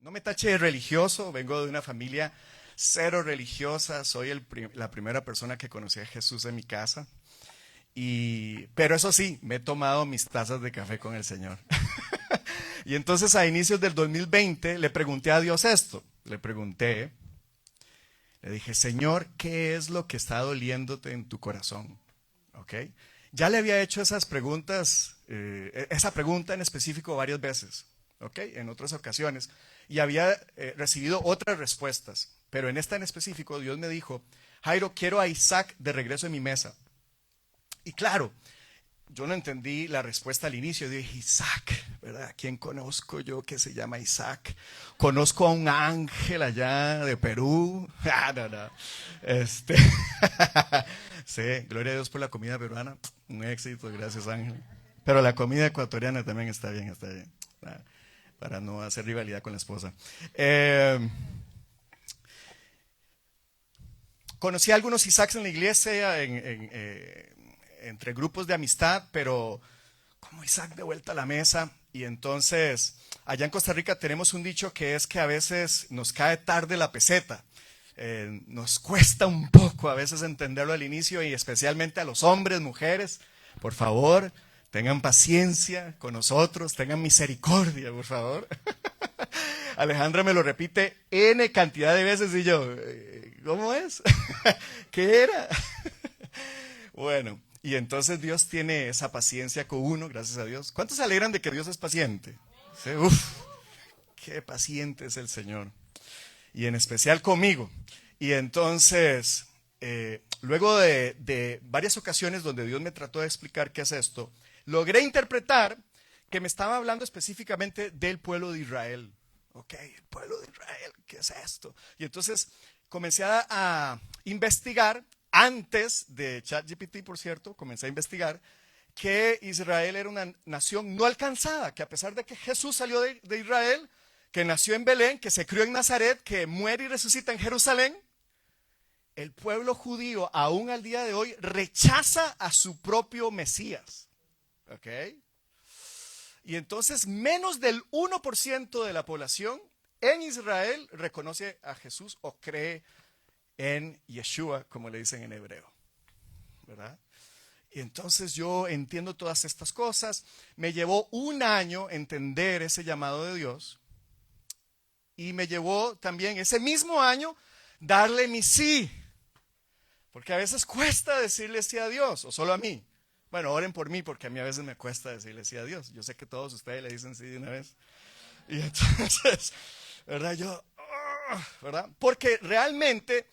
No me tache de religioso, vengo de una familia cero religiosa, soy la primera persona que conocí a Jesús en mi casa. Pero eso sí, me he tomado mis tazas de café con el Señor. Y entonces a inicios del 2020 le pregunté a Dios esto. Le dije, Señor, ¿qué es lo que está doliéndote en tu corazón? ¿Ok? Ya le había hecho esas preguntas, esa pregunta en específico varias veces, ¿ok? En otras ocasiones. Y había recibido otras respuestas. Pero en esta en específico, Dios me dijo, Jairo, quiero a Isaac de regreso en mi mesa. Y claro, yo no entendí la respuesta al inicio. Dije, Isaac, ¿verdad? ¿Quién conozco yo que se llama Isaac? Conozco a un ángel allá de Perú. Ah, no, no. Este. Sí, gloria a Dios por la comida peruana. Un éxito, gracias Ángel. Pero la comida ecuatoriana también está bien, está bien. Ah, para no hacer rivalidad con la esposa. Conocí a algunos Isaacs en la iglesia, entre grupos de amistad, pero como Isaac de vuelta a la mesa. Y entonces, allá en Costa Rica tenemos un dicho que es que a veces nos cae tarde la peseta. Nos cuesta un poco a veces entenderlo al inicio y especialmente a los hombres, mujeres. Por favor, tengan paciencia con nosotros, tengan misericordia, por favor. Alejandra me lo repite N cantidad de veces y yo, ¿cómo es? ¿Qué era? Bueno, y entonces Dios tiene esa paciencia con uno, gracias a Dios. ¿Cuántos se alegran de que Dios es paciente? Sí, uf, qué paciente es el Señor. Y en especial conmigo. Y entonces, luego de varias ocasiones donde Dios me trató de explicar qué es esto, logré interpretar que me estaba hablando específicamente del pueblo de Israel. Ok, el pueblo de Israel, ¿qué es esto? Y entonces comencé a investigar, antes de ChatGPT, por cierto, comencé a investigar que Israel era una nación no alcanzada, que a pesar de que Jesús salió de Israel, que nació en Belén, que se crió en Nazaret, que muere y resucita en Jerusalén, el pueblo judío aún al día de hoy rechaza a su propio Mesías. ¿Ok? Y entonces menos del 1% de la población en Israel reconoce a Jesús o cree en Yeshua, como le dicen en hebreo, ¿verdad? Y entonces yo entiendo todas estas cosas. Me llevó un año entender ese llamado de Dios y me llevó también ese mismo año darle mi sí, porque a veces cuesta decirle sí a Dios o solo a mí. Bueno, oren por mí porque a mí a veces me cuesta decirle sí a Dios. Yo sé que todos ustedes le dicen sí de una vez. Y entonces, ¿verdad? ¿Verdad? Porque realmente,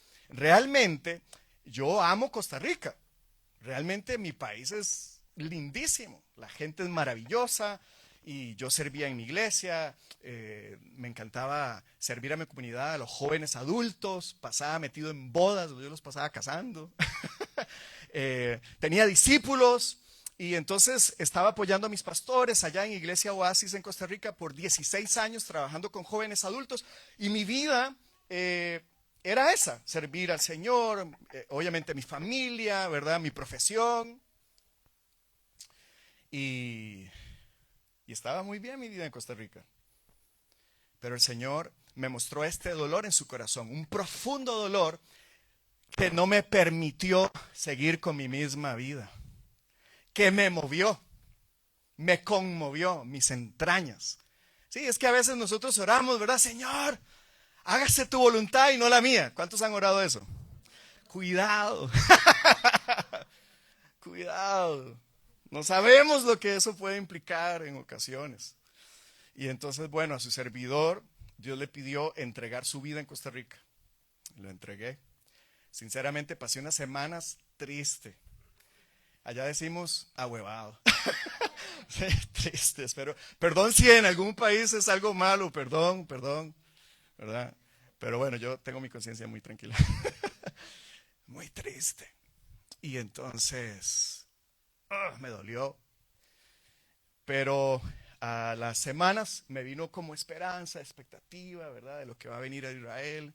yo amo Costa Rica. Realmente mi país es lindísimo. La gente es maravillosa y yo servía en mi iglesia. Me encantaba servir a mi comunidad, a los jóvenes adultos. Pasaba metido en bodas, yo los pasaba casando. Tenía discípulos y entonces estaba apoyando a mis pastores allá en Iglesia Oasis en Costa Rica por 16 años trabajando con jóvenes adultos y mi vida era esa, servir al Señor, obviamente mi familia, ¿verdad? Mi profesión y, y estaba muy bien mi vida en Costa Rica. Pero el Señor me mostró este dolor en su corazón, un profundo dolor que no me permitió seguir con mi misma vida, que me movió, me conmovió mis entrañas. Sí, es que a veces nosotros oramos, ¿verdad? Señor, hágase tu voluntad y no la mía. ¿Cuántos han orado eso? Cuidado, cuidado. No sabemos lo que eso puede implicar en ocasiones. Y entonces, bueno, a su servidor, Dios le pidió entregar su vida en Costa Rica. Lo entregué. Sinceramente, pasé unas semanas triste. Allá decimos ahuevado. Sí, tristes, pero perdón si en algún país es algo malo, perdón, ¿verdad? Pero bueno, yo tengo mi conciencia muy tranquila. Muy triste. Y entonces, me dolió. Pero a las semanas me vino como esperanza, expectativa, ¿verdad? De lo que va a venir a Israel.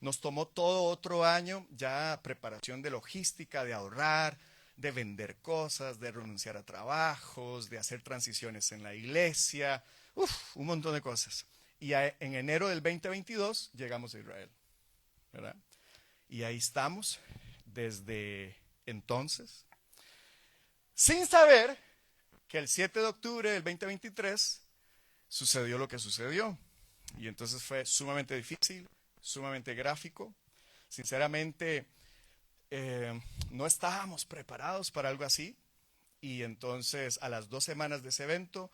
Nos tomó todo otro año, ya preparación de logística, de ahorrar, de vender cosas, de renunciar a trabajos, de hacer transiciones en la iglesia, un montón de cosas. Y en enero del 2022 llegamos a Israel, ¿verdad? Y ahí estamos desde entonces, sin saber que el 7 de octubre del 2023 sucedió lo que sucedió. Y entonces fue sumamente difícil, sumamente gráfico. Sinceramente, no estábamos preparados para algo así. Y entonces, a las 2 semanas de ese evento,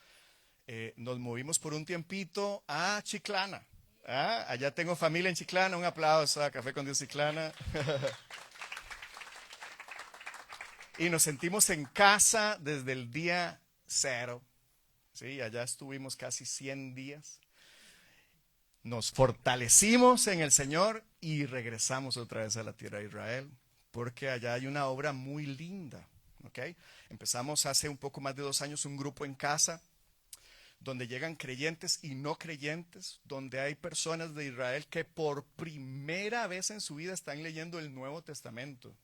nos movimos por un tiempito a Chiclana. ¿Ah? Allá tengo familia en Chiclana. Un aplauso a Café con Dios Chiclana. Y nos sentimos en casa desde el día 0. ¿Sí? Allá estuvimos casi 100 días. Nos fortalecimos en el Señor y regresamos otra vez a la tierra de Israel, porque allá hay una obra muy linda. ¿Okay? Empezamos hace un poco más de 2 años un grupo en casa, donde llegan creyentes y no creyentes, donde hay personas de Israel que por primera vez en su vida están leyendo el Nuevo Testamento.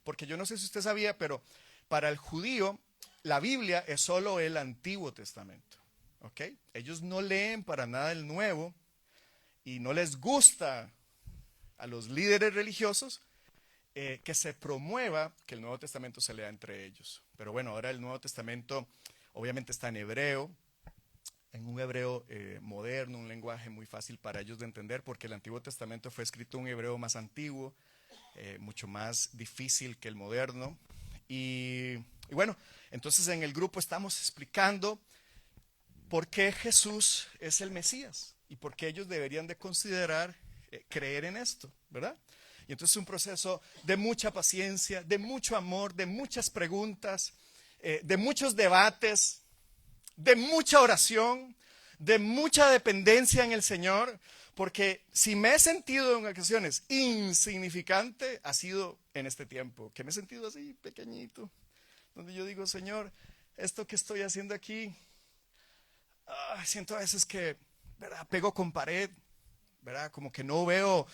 Porque yo no sé si usted sabía, pero para el judío la Biblia es solo el Antiguo Testamento. ¿Okay? Ellos no leen para nada el Nuevo. Y no les gusta a los líderes religiosos que se promueva que el Nuevo Testamento se lea entre ellos. Pero bueno, ahora el Nuevo Testamento obviamente está en hebreo, en un hebreo moderno, un lenguaje muy fácil para ellos de entender, porque el Antiguo Testamento fue escrito en un hebreo más antiguo, mucho más difícil que el moderno. Y bueno, entonces en el grupo estamos explicando por qué Jesús es el Mesías. Y por qué ellos deberían de considerar creer en esto, ¿verdad? Y entonces es un proceso de mucha paciencia, de mucho amor, de muchas preguntas, de muchos debates, de mucha oración, de mucha dependencia en el Señor, porque si me he sentido en ocasiones insignificante, ha sido en este tiempo, que me he sentido así pequeñito, donde yo digo, Señor, esto que estoy haciendo aquí, siento a veces que, ¿verdad? Pego con pared, ¿verdad? Como que no veo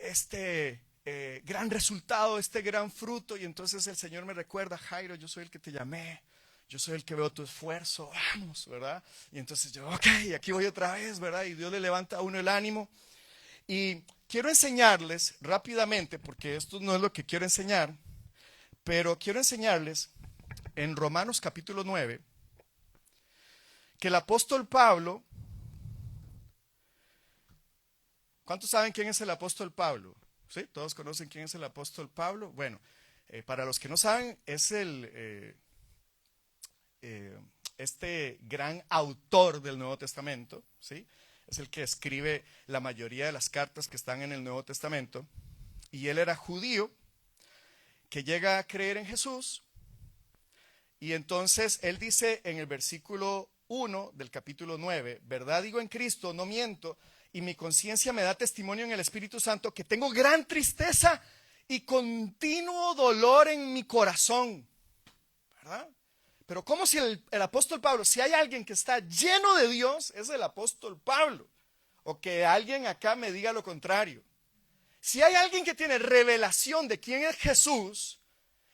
este gran resultado, este gran fruto. Y entonces el Señor me recuerda, Jairo, yo soy el que te llamé, yo soy el que veo tu esfuerzo, vamos, ¿verdad? Y entonces yo, ok, aquí voy otra vez, ¿verdad? Y Dios le levanta a uno el ánimo. Y quiero enseñarles rápidamente, porque esto no es lo que quiero enseñar, pero quiero enseñarles en Romanos capítulo 9, que el apóstol Pablo, ¿cuántos saben quién es el apóstol Pablo? ¿Sí? ¿Todos conocen quién es el apóstol Pablo? Bueno, para los que no saben, es este gran autor del Nuevo Testamento, ¿sí? Es el que escribe la mayoría de las cartas que están en el Nuevo Testamento. Y él era judío, que llega a creer en Jesús. Y entonces él dice en el versículo 1 del capítulo 9, verdad digo en Cristo, no miento, y mi conciencia me da testimonio en el Espíritu Santo que tengo gran tristeza y continuo dolor en mi corazón, ¿verdad? Pero como si el apóstol Pablo, si hay alguien que está lleno de Dios, es el apóstol Pablo, o que alguien acá me diga lo contrario. Si hay alguien que tiene revelación de quién es Jesús,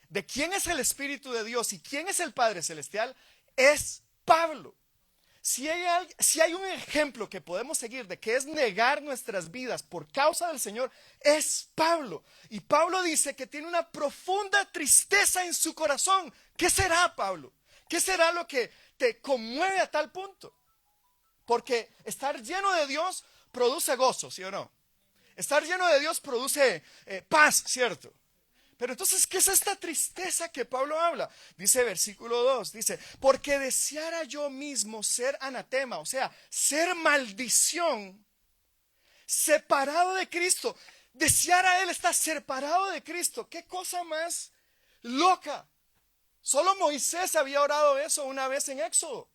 de quién es el Espíritu de Dios y quién es el Padre Celestial, es Pablo. Si hay un ejemplo que podemos seguir de que es negar nuestras vidas por causa del Señor, es Pablo. Y Pablo dice que tiene una profunda tristeza en su corazón. ¿Qué será, Pablo? ¿Qué será lo que te conmueve a tal punto? Porque estar lleno de Dios produce gozo, ¿sí o no? Estar lleno de Dios produce paz, ¿cierto? Pero entonces, ¿qué es esta tristeza que Pablo habla? Dice versículo 2, dice, porque deseara yo mismo ser anatema, o sea, ser maldición, separado de Cristo. Deseara él estar separado de Cristo. ¿Qué cosa más loca? Solo Moisés había orado eso una vez en Éxodo.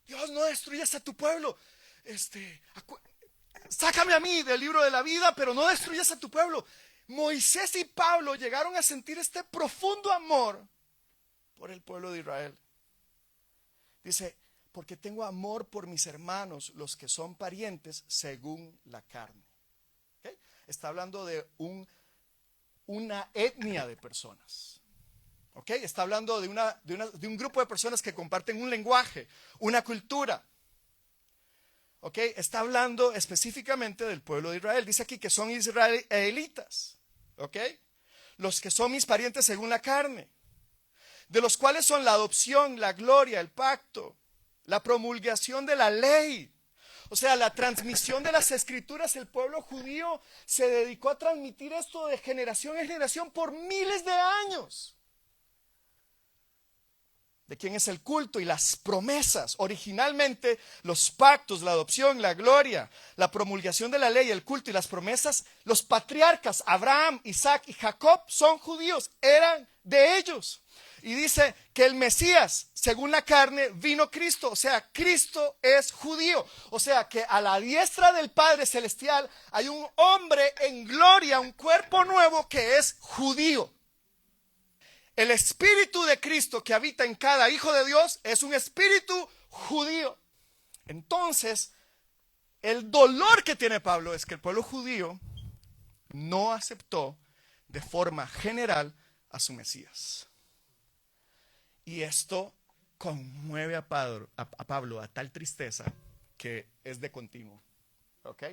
Dios, no destruyas a tu pueblo. Sácame a mí del libro de la vida, pero no destruyas a tu pueblo. Moisés y Pablo llegaron a sentir este profundo amor por el pueblo de Israel. Dice, porque tengo amor por mis hermanos, los que son parientes según la carne. ¿Okay? Está hablando de una etnia de personas. ¿Okay? Está hablando de un grupo de personas que comparten un lenguaje, una cultura. ¿Ok? Está hablando específicamente del pueblo de Israel. Dice aquí que son israelitas. ¿Ok? Los que son mis parientes según la carne, de los cuales son la adopción, la gloria, el pacto, la promulgación de la ley. O sea, la transmisión de las escrituras. El pueblo judío se dedicó a transmitir esto de generación en generación por miles de años. De quién es el culto y las promesas. Originalmente, los pactos, la adopción, la gloria, la promulgación de la ley, el culto y las promesas, los patriarcas, Abraham, Isaac y Jacob, son judíos, eran de ellos. Y dice que el Mesías, según la carne, vino Cristo. O sea, Cristo es judío. O sea, que a la diestra del Padre Celestial hay un hombre en gloria, un cuerpo nuevo que es judío. El espíritu de Cristo que habita en cada hijo de Dios es un espíritu judío. Entonces, el dolor que tiene Pablo es que el pueblo judío no aceptó de forma general a su Mesías. Y esto conmueve a Pablo a tal tristeza que es de continuo. ¿Ok?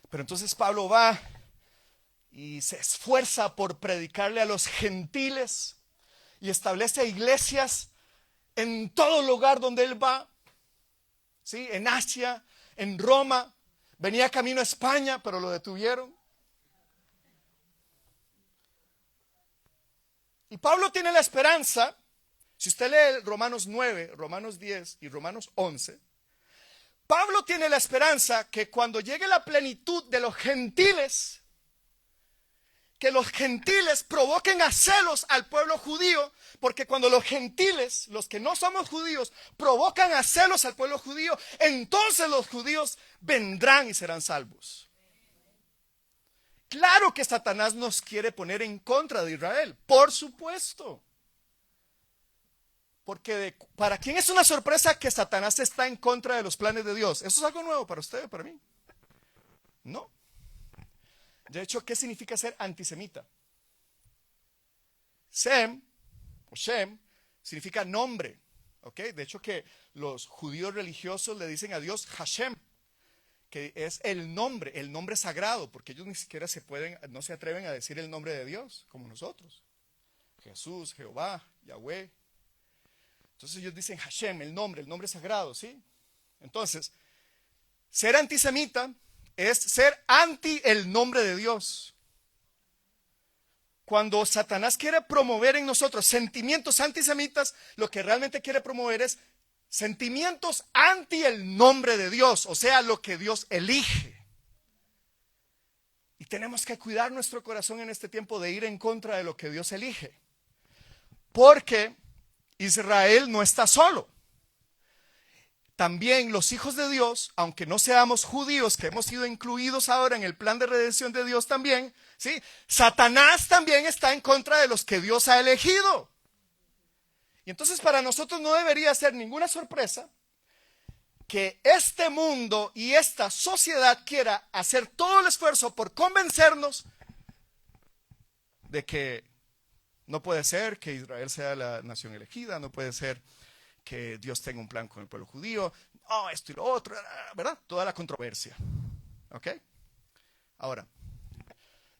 Pero entonces Pablo va y se esfuerza por predicarle a los gentiles y establece iglesias en todo lugar donde él va. ¿Sí? En Asia, en Roma. Venía camino a España, pero lo detuvieron. Y Pablo tiene la esperanza. Si usted lee Romanos 9, Romanos 10 y Romanos 11, Pablo tiene la esperanza que cuando llegue la plenitud de los gentiles, que los gentiles provoquen a celos al pueblo judío, porque cuando los gentiles, los que no somos judíos, provocan a celos al pueblo judío, entonces los judíos vendrán y serán salvos. Claro que Satanás nos quiere poner en contra de Israel, por supuesto. Porque ¿para quién es una sorpresa que Satanás está en contra de los planes de Dios? ¿Eso es algo nuevo para usted, para mí? No. De hecho, ¿qué significa ser antisemita? Sem o Shem significa nombre. ¿Ok? De hecho, que los judíos religiosos le dicen a Dios Hashem, que es el nombre sagrado, porque ellos ni siquiera no se atreven a decir el nombre de Dios, como nosotros. Jesús, Jehová, Yahweh. Entonces ellos dicen Hashem, el nombre sagrado, ¿sí? Entonces, ser antisemita es ser anti el nombre de Dios. Cuando Satanás quiere promover en nosotros sentimientos antisemitas, lo que realmente quiere promover es sentimientos anti el nombre de Dios, o sea, lo que Dios elige. Y tenemos que cuidar nuestro corazón en este tiempo de ir en contra de lo que Dios elige. Porque Israel no está solo. También los hijos de Dios, aunque no seamos judíos, que hemos sido incluidos ahora en el plan de redención de Dios también, ¿sí? Satanás también está en contra de los que Dios ha elegido. Y entonces para nosotros no debería ser ninguna sorpresa que este mundo y esta sociedad quiera hacer todo el esfuerzo por convencernos de que no puede ser que Israel sea la nación elegida, no puede ser que Dios tenga un plan con el pueblo judío, esto y lo otro, ¿verdad? Toda la controversia. ¿Ok? Ahora,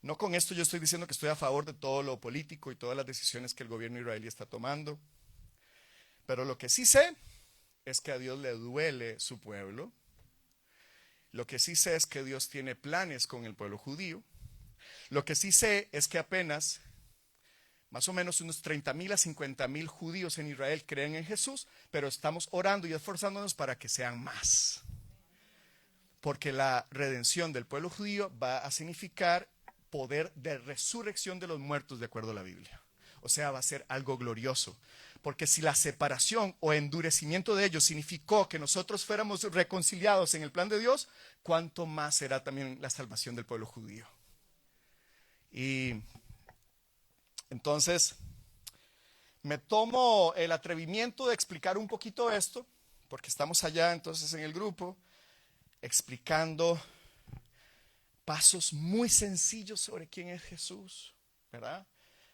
no con esto yo estoy diciendo que estoy a favor de todo lo político y todas las decisiones que el gobierno israelí está tomando, pero lo que sí sé es que a Dios le duele su pueblo. Lo que sí sé es que Dios tiene planes con el pueblo judío. Lo que sí sé es que apenas más o menos unos 30,000 a 50,000 judíos en Israel creen en Jesús, pero estamos orando y esforzándonos para que sean más. Porque la redención del pueblo judío va a significar poder de resurrección de los muertos, de acuerdo a la Biblia. O sea, va a ser algo glorioso. Porque si la separación o endurecimiento de ellos significó que nosotros fuéramos reconciliados en el plan de Dios, ¿cuánto más será también la salvación del pueblo judío? Y entonces, me tomo el atrevimiento de explicar un poquito esto, porque estamos allá entonces en el grupo, explicando pasos muy sencillos sobre quién es Jesús, ¿verdad?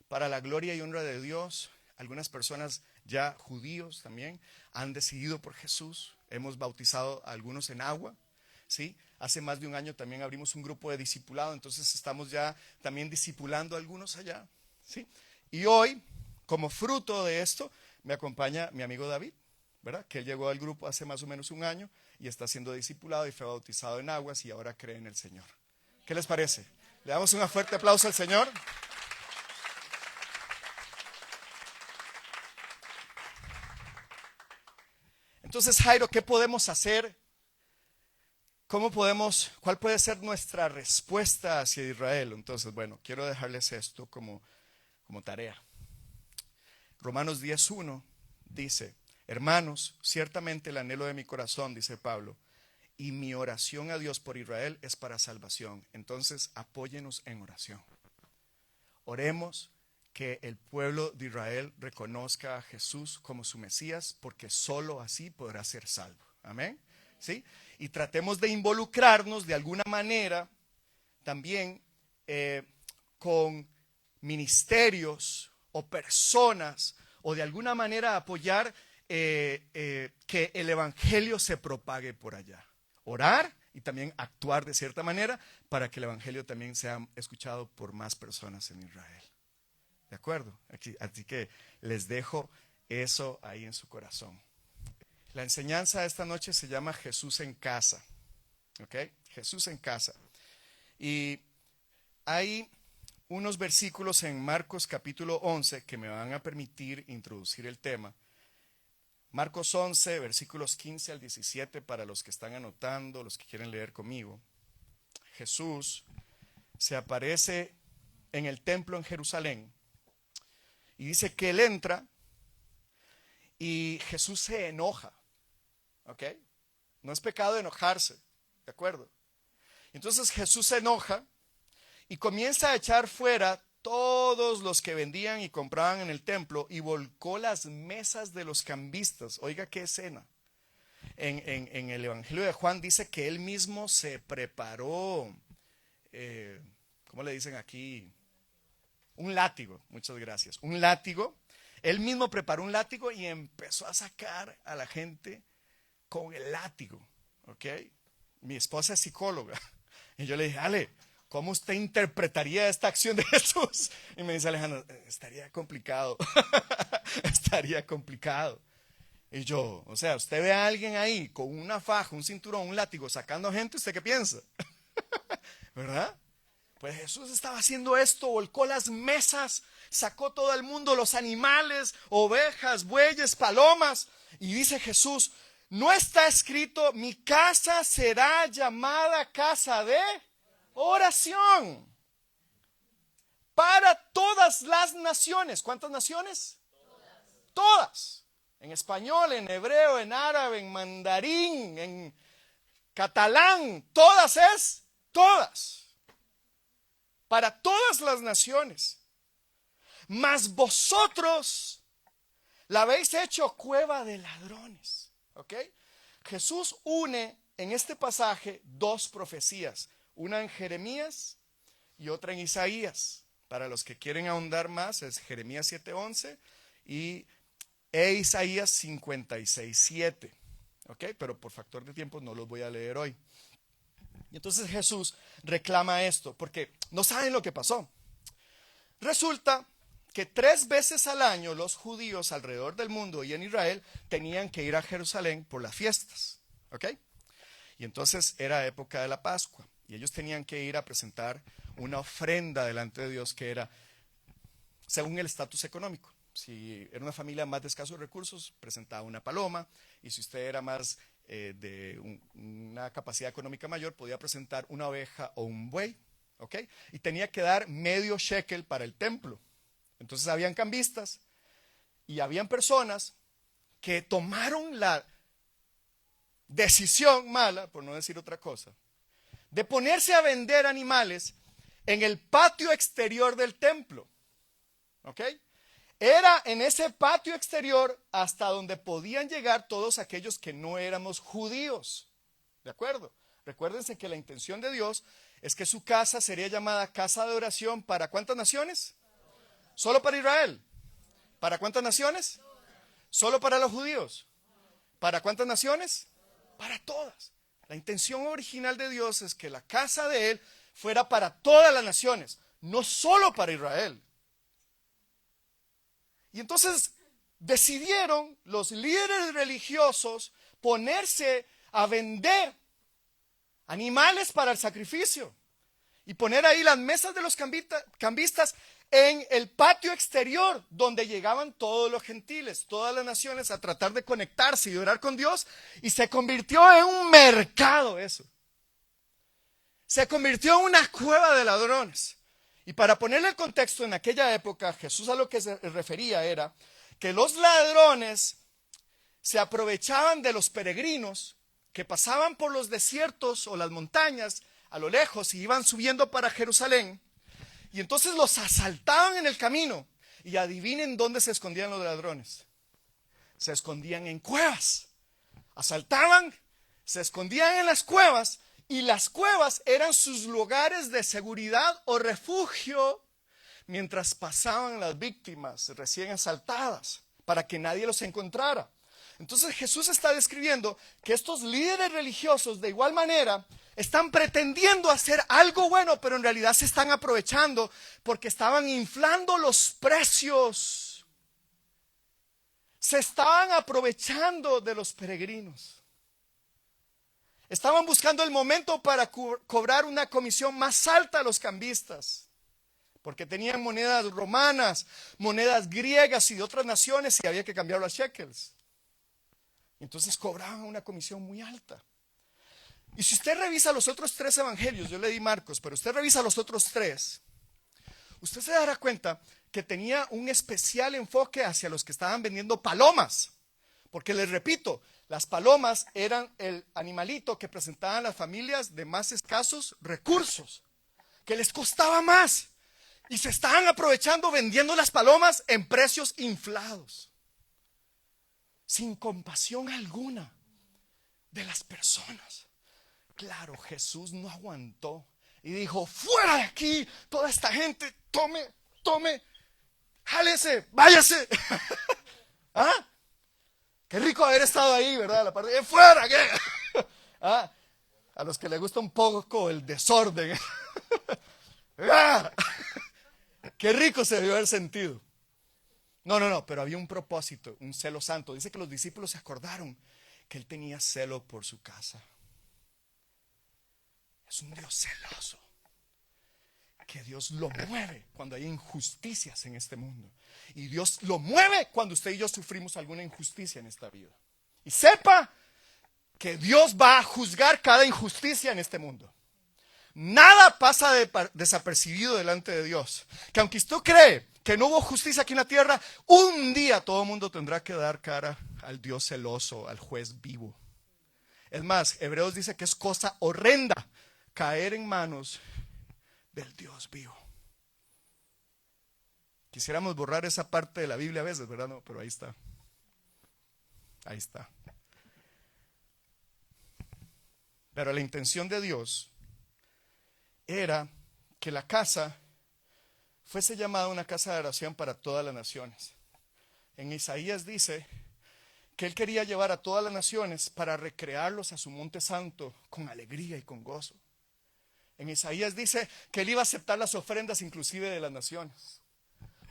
Para la gloria y honra de Dios. Algunas personas ya judíos también, han decidido por Jesús. Hemos bautizado a algunos en agua, ¿sí? Hace más de un año también abrimos un grupo de discipulado, entonces estamos ya también discipulando a algunos allá, ¿sí? Y hoy, como fruto de esto, me acompaña mi amigo David, ¿verdad? Que él llegó al grupo hace más o menos un año y está siendo discipulado y fue bautizado en aguas y ahora cree en el Señor. ¿Qué les parece? Le damos un fuerte aplauso al Señor. Entonces, Jairo, ¿qué podemos hacer? ¿Cuál puede ser nuestra respuesta hacia Israel? Entonces, bueno, quiero dejarles esto como tarea. Romanos 10:1 dice: hermanos, ciertamente el anhelo de mi corazón, dice Pablo, y mi oración a Dios por Israel es para salvación. Entonces, apóyenos en oración. Oremos que el pueblo de Israel reconozca a Jesús como su Mesías, porque solo así podrá ser salvo. Amén. ¿Sí? Y tratemos de involucrarnos de alguna manera también con ministerios o personas, o de alguna manera apoyar que el evangelio se propague por allá. Orar y también actuar de cierta manera para que el evangelio también sea escuchado por más personas en Israel. ¿De acuerdo? Así que les dejo eso ahí en su corazón. La enseñanza de esta noche se llama Jesús en casa. ¿Ok? Jesús en casa. Y hay unos versículos en Marcos capítulo 11 que me van a permitir introducir el tema. Marcos 11, versículos 15 al 17 para los que están anotando, los que quieren leer conmigo. Jesús se aparece en el templo en Jerusalén y dice que él entra y Jesús se enoja. ¿Ok? No es pecado enojarse, ¿de acuerdo? Entonces Jesús se enoja y comienza a echar fuera todos los que vendían y compraban en el templo y volcó las mesas de los cambistas. Oiga qué escena. En el Evangelio de Juan dice que él mismo se preparó, ¿cómo le dicen aquí? Un látigo, muchas gracias. Un látigo. Él mismo preparó un látigo y empezó a sacar a la gente con el látigo. ¿Ok? Mi esposa es psicóloga. Y yo le dije, Ale, ¿cómo usted interpretaría esta acción de Jesús? Y me dice Alejandro, estaría complicado. Estaría complicado. Y yo, o sea, usted ve a alguien ahí con una faja, un cinturón, un látigo, sacando gente, ¿usted qué piensa? ¿Verdad? Pues Jesús estaba haciendo esto, volcó las mesas, sacó todo el mundo, los animales, ovejas, bueyes, palomas. Y dice Jesús, no está escrito, mi casa será llamada casa de oración para todas las naciones. ¿Cuántas naciones? Todas. En español, en hebreo, en árabe, en mandarín, en catalán. Todas es todas. Para todas las naciones. Mas vosotros la habéis hecho cueva de ladrones. ¿Ok? Jesús une en este pasaje dos profecías. Una en Jeremías y otra en Isaías. Para los que quieren ahondar más es Jeremías 7:11 e Isaías 56:7. ¿Ok? Pero por factor de tiempo no los voy a leer hoy. Y entonces Jesús reclama esto porque no saben lo que pasó. Resulta que 3 veces al año los judíos alrededor del mundo y en Israel tenían que ir a Jerusalén por las fiestas. ¿Ok? Y entonces era época de la Pascua. Y ellos tenían que ir a presentar una ofrenda delante de Dios que era según el estatus económico. Si era una familia más de escasos recursos, presentaba una paloma. Y si usted era más de una capacidad económica mayor, podía presentar una oveja o un buey. ¿Ok? Y tenía que dar medio shekel para el templo. Entonces habían cambistas y habían personas que tomaron la decisión mala, por no decir otra cosa, de ponerse a vender animales en el patio exterior del templo. ¿Ok? Era en ese patio exterior hasta donde podían llegar todos aquellos que no éramos judíos. ¿De acuerdo? Recuérdense que la intención de Dios es que su casa sería llamada casa de oración ¿para cuántas naciones? ¿Solo para Israel? ¿Para cuántas naciones? ¿Solo para los judíos? ¿Para cuántas naciones? Para todas. La intención original de Dios es que la casa de Él fuera para todas las naciones, no solo para Israel. Y entonces decidieron los líderes religiosos ponerse a vender animales para el sacrificio y poner ahí las mesas de los cambistas en el patio exterior donde llegaban todos los gentiles, todas las naciones a tratar de conectarse y orar con Dios, y se convirtió en un mercado eso. Se convirtió en una cueva de ladrones. Y para ponerle el contexto, en aquella época Jesús a lo que se refería era que los ladrones se aprovechaban de los peregrinos que pasaban por los desiertos o las montañas a lo lejos y iban subiendo para Jerusalén, y entonces los asaltaban en el camino. Y adivinen dónde se escondían los ladrones. Se escondían en cuevas. Asaltaban, se escondían en las cuevas, y las cuevas eran sus lugares de seguridad o refugio mientras pasaban las víctimas recién asaltadas, para que nadie los encontrara. Entonces Jesús está describiendo que estos líderes religiosos de igual manera están pretendiendo hacer algo bueno, pero en realidad se están aprovechando porque estaban inflando los precios. Se estaban aprovechando de los peregrinos. Estaban buscando el momento para cobrar una comisión más alta a los cambistas, porque tenían monedas romanas, monedas griegas y de otras naciones, y había que cambiarlo a shekels. Entonces cobraban una comisión muy alta. Y si usted revisa los otros 3 evangelios, yo le di Marcos, pero usted revisa los otros 3, usted se dará cuenta que tenía un especial enfoque hacia los que estaban vendiendo palomas. Porque les repito, las palomas eran el animalito que presentaban las familias de más escasos recursos, que les costaba más. Y se estaban aprovechando vendiendo las palomas en precios inflados, sin compasión alguna de las personas. Claro, Jesús no aguantó y dijo: fuera de aquí, toda esta gente, tome, jálese, váyase. ¿Ah? Qué rico haber estado ahí, ¿verdad? La parte de fuera, ¿qué? ¿Ah? A los que les gusta un poco el desorden. ¿Ah? Qué rico se debió haber sentido. No, pero había un propósito, un celo santo. Dice que los discípulos se acordaron que él tenía celo por su casa. Es un Dios celoso, que Dios lo mueve cuando hay injusticias en este mundo. Y Dios lo mueve cuando usted y yo sufrimos alguna injusticia en esta vida. Y sepa que Dios va a juzgar cada injusticia en este mundo. Nada pasa desapercibido delante de Dios. Que aunque usted cree que no hubo justicia aquí en la tierra, un día todo el mundo tendrá que dar cara al Dios celoso, al juez vivo. Es más, Hebreos dice que es cosa horrenda caer en manos del Dios vivo. Quisiéramos borrar esa parte de la Biblia a veces, ¿verdad? No, pero ahí está. Ahí está. Pero la intención de Dios era que la casa fuese llamada una casa de oración para todas las naciones. En Isaías dice que él quería llevar a todas las naciones para recrearlos a su monte santo con alegría y con gozo. En Isaías dice que él iba a aceptar las ofrendas inclusive de las naciones.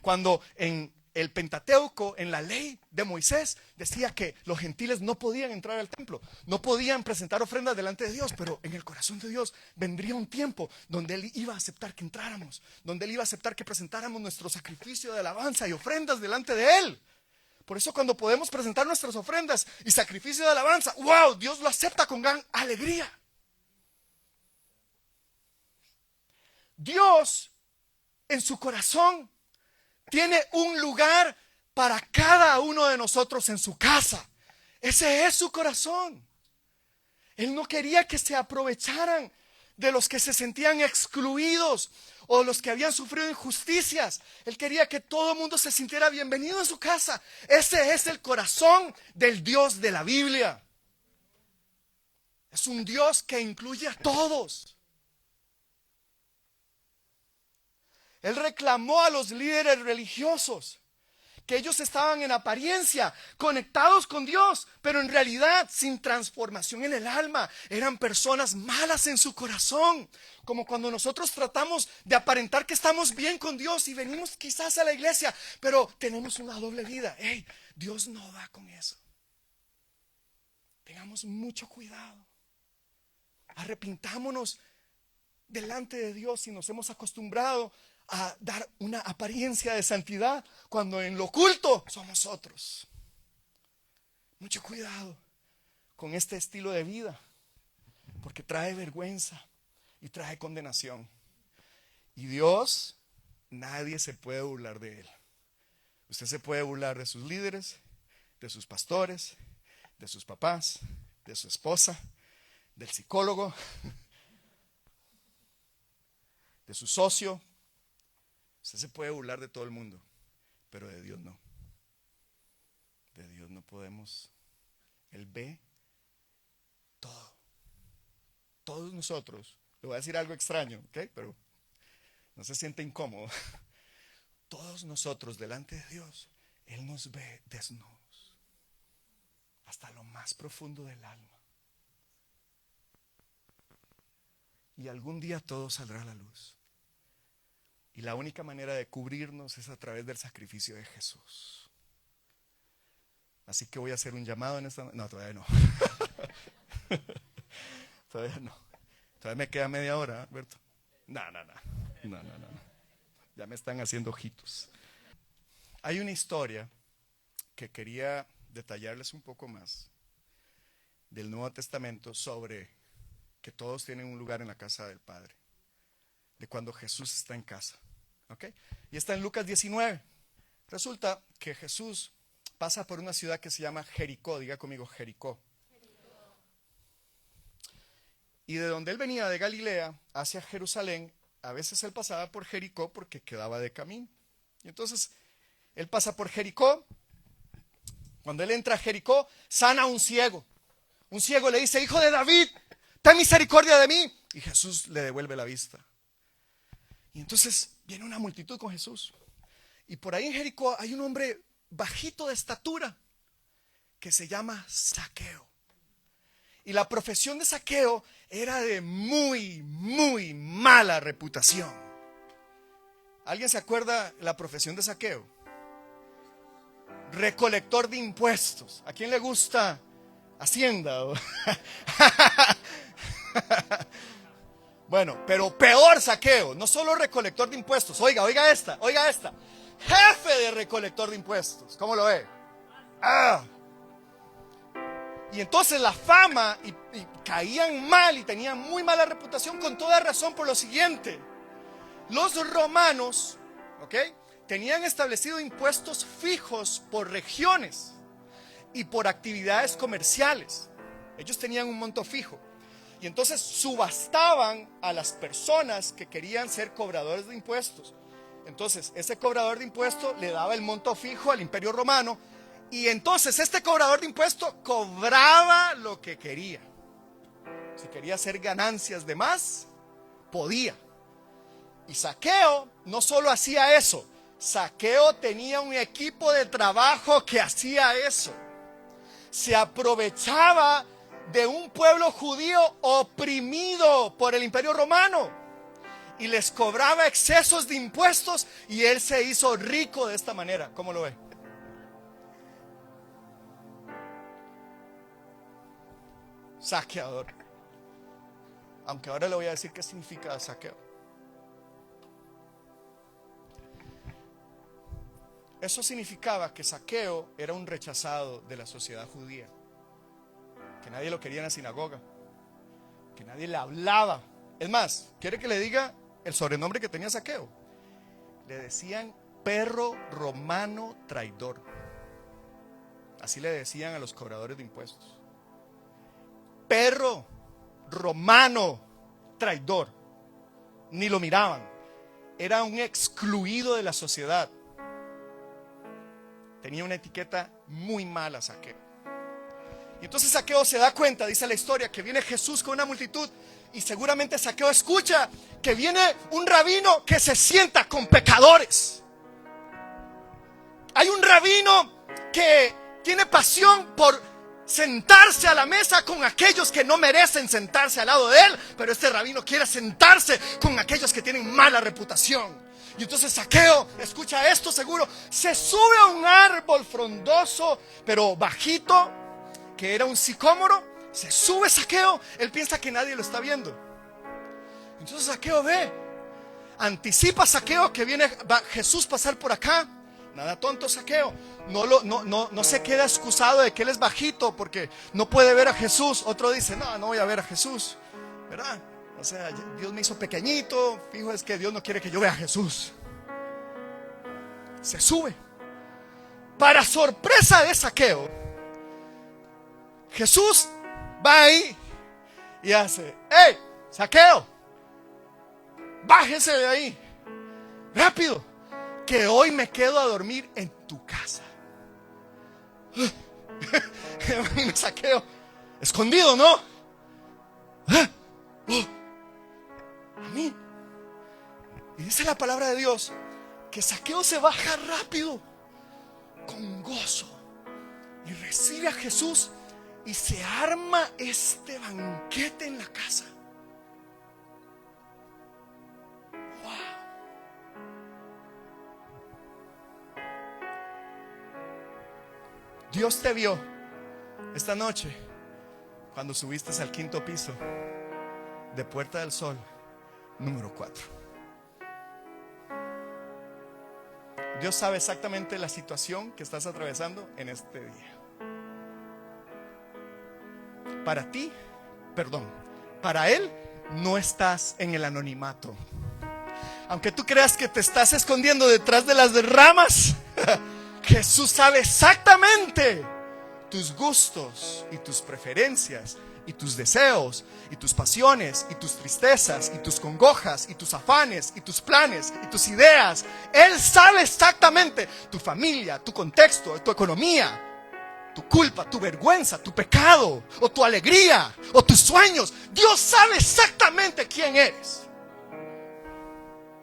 Cuando en el Pentateuco, en la ley de Moisés, decía que los gentiles no podían entrar al templo, no podían presentar ofrendas delante de Dios, pero en el corazón de Dios vendría un tiempo donde él iba a aceptar que entráramos, donde él iba a aceptar que presentáramos nuestro sacrificio de alabanza y ofrendas delante de él. Por eso cuando podemos presentar nuestras ofrendas y sacrificio de alabanza, ¡wow!, Dios lo acepta con gran alegría. Dios en su corazón tiene un lugar para cada uno de nosotros en su casa. Ese es su corazón. Él no quería que se aprovecharan de los que se sentían excluidos o los que habían sufrido injusticias. Él quería que todo el mundo se sintiera bienvenido en su casa. Ese es el corazón del Dios de la Biblia. Es un Dios que incluye a todos. Él reclamó a los líderes religiosos que ellos estaban en apariencia conectados con Dios, pero en realidad sin transformación en el alma. Eran personas malas en su corazón, como cuando nosotros tratamos de aparentar que estamos bien con Dios y venimos quizás a la iglesia, pero tenemos una doble vida. Hey, Dios no va con eso. Tengamos mucho cuidado. Arrepintámonos delante de Dios si nos hemos acostumbrado a dar una apariencia de santidad cuando en lo oculto somos otros. Mucho cuidado con este estilo de vida, porque trae vergüenza y trae condenación. Y Dios, nadie se puede burlar de Él. Usted se puede burlar de sus líderes, de sus pastores, de sus papás, de su esposa, del psicólogo, de su socio. Usted se puede burlar de todo el mundo, pero de Dios no. De Dios no podemos. Él ve todo. Todos nosotros, le voy a decir algo extraño, ¿ok? Pero no se siente incómodo. Todos nosotros delante de Dios, Él nos ve desnudos, hasta lo más profundo del alma. Y algún día todo saldrá a la luz. Y la única manera de cubrirnos es a través del sacrificio de Jesús. Así que voy a hacer un llamado en esta... No, todavía no. Todavía no. Todavía me queda media hora, Alberto. No. Ya me están haciendo ojitos. Hay una historia que quería detallarles un poco más del Nuevo Testamento sobre que todos tienen un lugar en la casa del Padre, de cuando Jesús está en casa, ¿ok? Y está en Lucas 19. Resulta que Jesús pasa por una ciudad que se llama Jericó. Diga conmigo, Jericó. Y de donde él venía, de Galilea hacia Jerusalén, a veces él pasaba por Jericó porque quedaba de camino. Y entonces él pasa por Jericó. Cuando él entra a Jericó, sana a un ciego. Un ciego le dice: hijo de David, ten misericordia de mí. Y Jesús le devuelve la vista. Y entonces viene una multitud con Jesús. Y por ahí en Jericó hay un hombre bajito de estatura que se llama Zaqueo. Y la profesión de Zaqueo era de muy mala reputación. ¿Alguien se acuerda la profesión de Zaqueo? Recolector de impuestos. ¿A quién le gusta Hacienda? Bueno, pero peor Zaqueo, no solo recolector de impuestos. Oiga esta. Jefe de recolector de impuestos. ¿Cómo lo ve? Y entonces la fama y caían mal y tenían muy mala reputación, con toda razón, por lo siguiente: los romanos, ¿ok?, tenían establecido impuestos fijos por regiones y por actividades comerciales. Ellos tenían un monto fijo. Y entonces subastaban a las personas que querían ser cobradores de impuestos. Entonces ese cobrador de impuestos le daba el monto fijo al Imperio Romano. Y entonces este cobrador de impuestos cobraba lo que quería. Si quería hacer ganancias de más, podía. Y Zaqueo no solo hacía eso. Zaqueo tenía un equipo de trabajo que hacía eso. Se aprovechaba de un pueblo judío oprimido por el Imperio Romano y les cobraba excesos de impuestos, y él se hizo rico de esta manera. ¿Cómo lo ve? Saqueador. Aunque ahora le voy a decir qué significa saqueo. Eso significaba que Zaqueo era un rechazado de la sociedad judía, que nadie lo quería en la sinagoga, que nadie le hablaba. Es más, ¿quiere que le diga el sobrenombre que tenía Zaqueo? Le decían perro romano traidor. Así le decían a los cobradores de impuestos. Perro romano traidor. Ni lo miraban. Era un excluido de la sociedad. Tenía una etiqueta muy mala Zaqueo. Y entonces Zaqueo se da cuenta, dice la historia, que viene Jesús con una multitud. Y seguramente Zaqueo escucha que viene un rabino que se sienta con pecadores. Hay un rabino que tiene pasión por sentarse a la mesa con aquellos que no merecen sentarse al lado de él, pero este rabino quiere sentarse con aquellos que tienen mala reputación. Y entonces Zaqueo, escucha esto seguro, se sube a un árbol frondoso pero bajito, que era un sicómoro. Se sube Zaqueo, él piensa que nadie lo está viendo. Entonces Zaqueo ve, anticipa Zaqueo que va Jesús pasar por acá. Nada tonto Zaqueo, no se queda excusado de que él es bajito porque no puede ver a Jesús. Otro dice, no voy a ver a Jesús, ¿verdad? O sea, Dios me hizo pequeñito, fijo es que Dios no quiere que yo vea a Jesús. Se sube. Para sorpresa de Zaqueo, Jesús va ahí y hace, ¡hey, Zaqueo! Bájese de ahí, rápido, que hoy me quedo a dormir en tu casa. Y me Zaqueo, escondido, ¿no? A mí. Y dice la palabra de Dios que Zaqueo se baja rápido, con gozo, y recibe a Jesús, y se arma este banquete en la casa. Dios te vio esta noche cuando subiste al 5º piso de Puerta del Sol número 4. Dios sabe exactamente la situación que estás atravesando en este día. Para Él no estás en el anonimato. Aunque tú creas que te estás escondiendo detrás de las ramas, Jesús sabe exactamente tus gustos y tus preferencias y tus deseos y tus pasiones y tus tristezas y tus congojas y tus afanes y tus planes y tus ideas. Él sabe exactamente tu familia, tu contexto, tu economía, tu culpa, tu vergüenza, tu pecado o tu alegría o tus sueños. Dios sabe exactamente quién eres.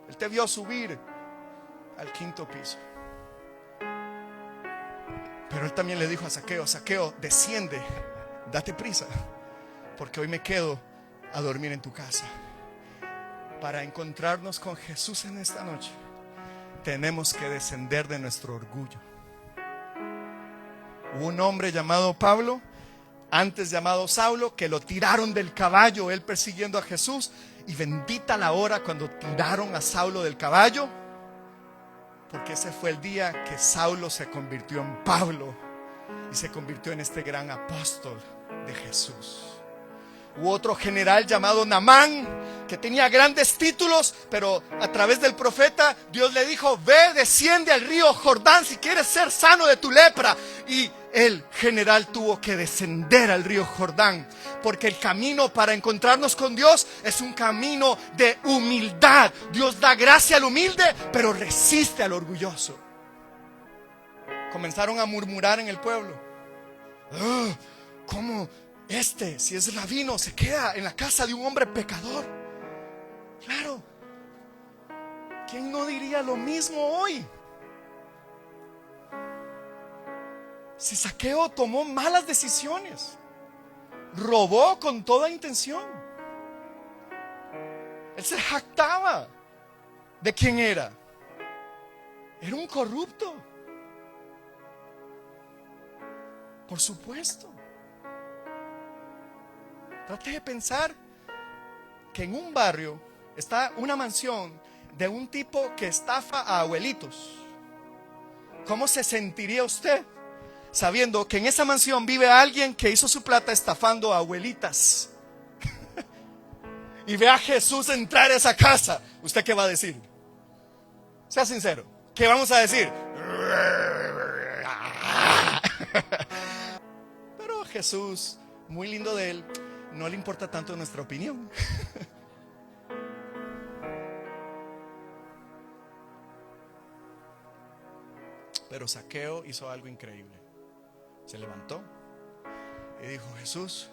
Él te vio subir al 5º piso. Pero él también le dijo a Zaqueo, Zaqueo, desciende, date prisa, porque hoy me quedo a dormir en tu casa. Para encontrarnos con Jesús en esta noche, tenemos que descender de nuestro orgullo. Hubo un hombre llamado Pablo, antes llamado Saulo, que lo tiraron del caballo, él persiguiendo a Jesús. Y bendita la hora cuando tiraron a Saulo del caballo, porque ese fue el día que Saulo se convirtió en Pablo y se convirtió en este gran apóstol de Jesús. Hubo otro general llamado Naamán, que tenía grandes títulos, pero a través del profeta Dios le dijo, ve, desciende al río Jordán si quieres ser sano de tu lepra. Y el general tuvo que descender al río Jordán, porque el camino para encontrarnos con Dios es un camino de humildad. Dios da gracia al humilde, pero resiste al orgulloso. Comenzaron a murmurar en el pueblo, ¿cómo si es rabino, se queda en la casa de un hombre pecador? Claro, ¿quién no diría lo mismo hoy? Si Zaqueo tomó malas decisiones, robó con toda intención, él se jactaba de quién era. Era un corrupto, por supuesto. Trate de pensar que en un barrio está una mansión de un tipo que estafa a abuelitos. ¿Cómo se sentiría usted sabiendo que en esa mansión vive alguien que hizo su plata estafando a abuelitas? Y ve a Jesús entrar a esa casa. ¿Usted qué va a decir? Sea sincero. ¿Qué vamos a decir? Pero Jesús, muy lindo de él, no le importa tanto nuestra opinión. Pero Zaqueo hizo algo increíble. Se levantó y dijo, Jesús,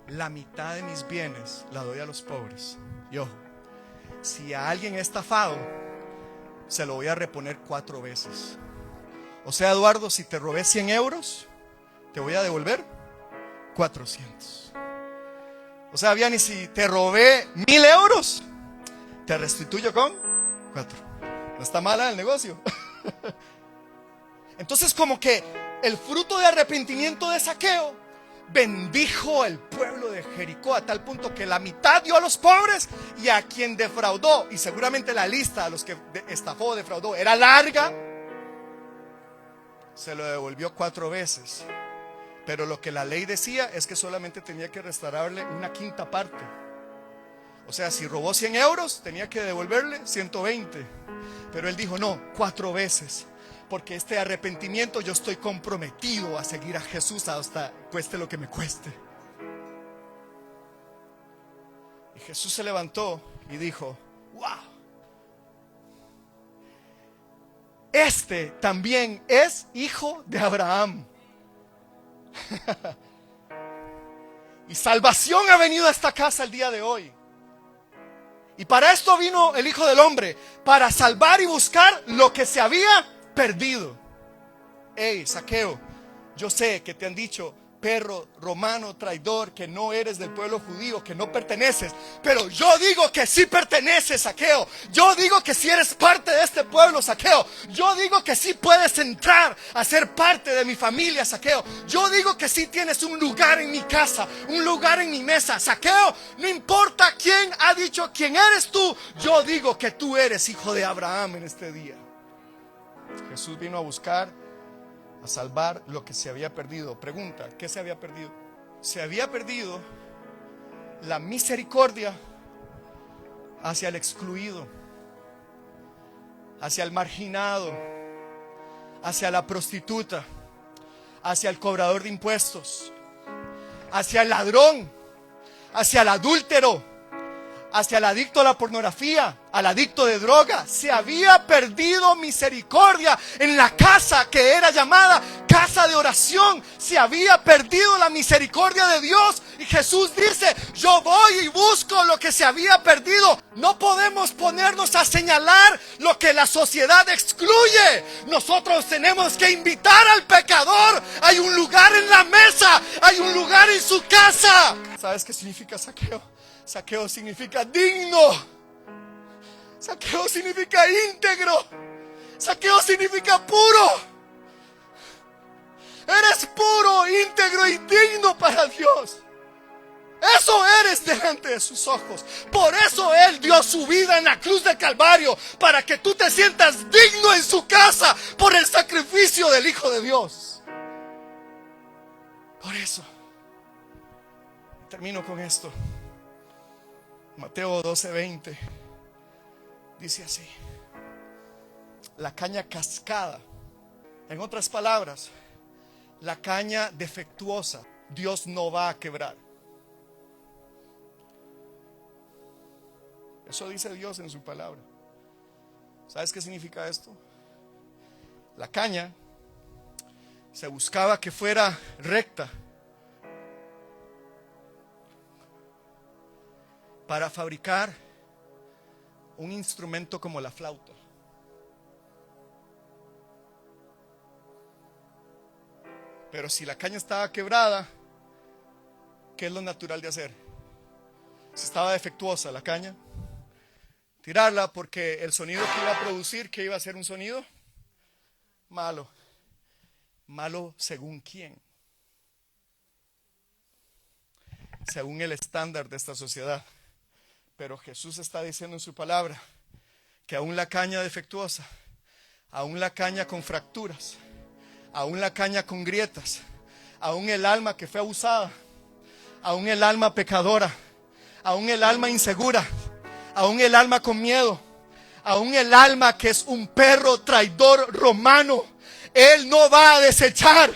la mitad de mis bienes la doy a los pobres. Y ojo, si a alguien he estafado, se lo voy a reponer 4 veces. O sea, Eduardo, si te robé 100 euros, te voy a devolver 400. O sea, Vianney, si te robé 1000 euros, te restituyo con 4. No está mala el negocio. Entonces, como que el fruto de arrepentimiento de Zaqueo bendijo el pueblo de Jericó, a tal punto que la mitad dio a los pobres, y a quien defraudó, y seguramente la lista de los que estafó o defraudó era larga, se lo devolvió 4 veces. Pero lo que la ley decía es que solamente tenía que restaurarle una quinta parte. O sea, si robó 100 euros, tenía que devolverle 120. Pero él dijo, no, 4 veces. Porque este arrepentimiento, yo estoy comprometido a seguir a Jesús hasta cueste lo que me cueste. Y Jesús se levantó y dijo, wow, este también es hijo de Abraham. Y salvación ha venido a esta casa el día de hoy. Y para esto vino el Hijo del Hombre, para salvar y buscar lo que se había perdido. Hey, Zaqueo, yo sé que te han dicho, perro romano, traidor, que no eres del pueblo judío, que no perteneces. Pero yo digo que sí perteneces, Zaqueo. Yo digo que sí eres parte de este pueblo, Zaqueo. Yo digo que sí puedes entrar a ser parte de mi familia, Zaqueo. Yo digo que sí tienes un lugar en mi casa, un lugar en mi mesa, Zaqueo. No importa quién ha dicho quién eres tú, yo digo que tú eres hijo de Abraham en este día. Jesús vino a buscar, a salvar lo que se había perdido. Pregunta, ¿qué se había perdido? Se había perdido la misericordia hacia el excluido, hacia el marginado, hacia la prostituta, hacia el cobrador de impuestos, hacia el ladrón, hacia el adúltero, hacia el adicto a la pornografía, al adicto de droga. Se había perdido misericordia en la casa que era llamada casa de oración. Se había perdido la misericordia de Dios. Y Jesús dice, yo voy y busco lo que se había perdido. No podemos ponernos a señalar lo que la sociedad excluye. Nosotros tenemos que invitar al pecador. Hay un lugar en la mesa, hay un lugar en su casa. ¿Sabes qué significa saqueo? Saqueo significa digno. Saqueo significa íntegro. Saqueo significa puro. Eres puro, íntegro y digno para Dios. Eso eres delante de sus ojos. Por eso Él dio su vida en la cruz del Calvario, para que tú te sientas digno en su casa por el sacrificio del Hijo de Dios. Por eso termino con esto. Mateo 12:20 dice así: la caña cascada, en otras palabras, la caña defectuosa, Dios no va a quebrar. Eso dice Dios en su palabra. ¿Sabes qué significa esto? La caña se buscaba que fuera recta para fabricar un instrumento como la flauta. Pero si la caña estaba quebrada, ¿qué es lo natural de hacer? Si estaba defectuosa la caña, tirarla, porque el sonido que iba a producir, ¿qué iba a ser? Un sonido malo. Malo según quién. Según el estándar de esta sociedad. Pero Jesús está diciendo en su palabra que aún la caña defectuosa, aún la caña con fracturas, aún la caña con grietas, aún el alma que fue abusada, aún el alma pecadora, aún el alma insegura, aún el alma con miedo, aún el alma que es un perro traidor romano, Él no va a desechar.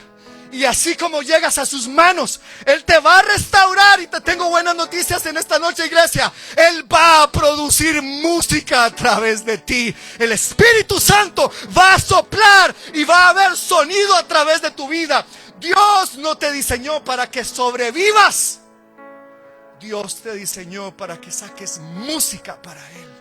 Y así como llegas a sus manos, Él te va a restaurar. Y te tengo buenas noticias en esta noche, iglesia. Él va a producir música a través de ti. El Espíritu Santo va a soplar y va a haber sonido a través de tu vida. Dios no te diseñó para que sobrevivas. Dios te diseñó para que saques música para Él.